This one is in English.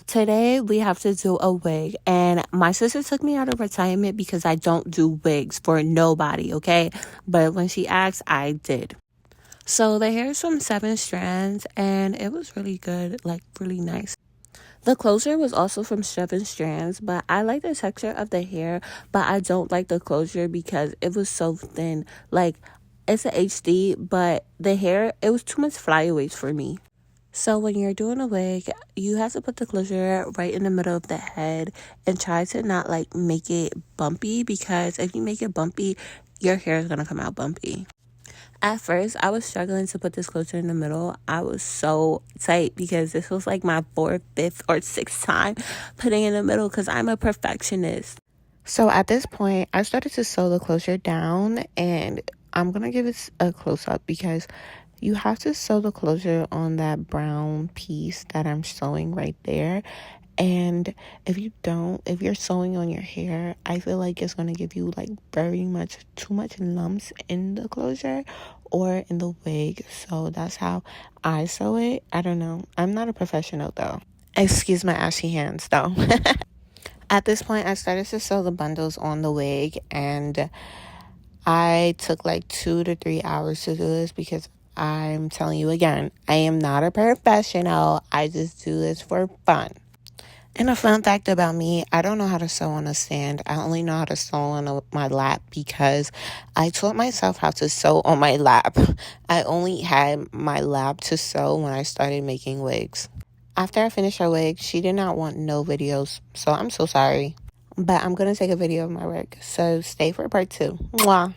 Today we have to do a wig, and my sister took me out of retirement because I don't do wigs for nobody, okay? But when she asked, I did. So the hair is from Seven Strands, and it was really good, like really nice. The closure was also from Seven Strands, but I like the texture of the hair, but I don't like the closure because it was so thin. Like, it's a HD, but the hair, it was too much flyaways for me. So when you're doing a wig, you have to put the closure right in the middle of the head and try to not like make it bumpy, because if you make it bumpy, your hair is going to come out bumpy. At first, I was struggling to put this closure in the middle. I was so tight because this was like my fourth, fifth, or sixth time putting in the middle because I'm a perfectionist. So at this point, I started to sew the closure down, and I'm going to give it a close up because you have to sew the closure on that brown piece that I'm sewing right there. And if you don't, if you're sewing on your hair, I feel like it's going to give you like very much too much lumps in the closure or in the wig. So that's how I sew it. I don't know. I'm not a professional though. Excuse my ashy hands though. At this point, I started to sew the bundles on the wig, and I took like 2 to 3 hours to do this because I'm telling you again, I am not a professional. I just do this for fun. And a fun fact about me, I don't know how to sew on a stand. I only know how to sew on my lap because I taught myself how to sew on my lap. I only had my lap to sew when I started making wigs. After I finished her wig, she did not want no videos, so I'm so sorry. But I'm going to take a video of my work, so stay for part 2. Mwah.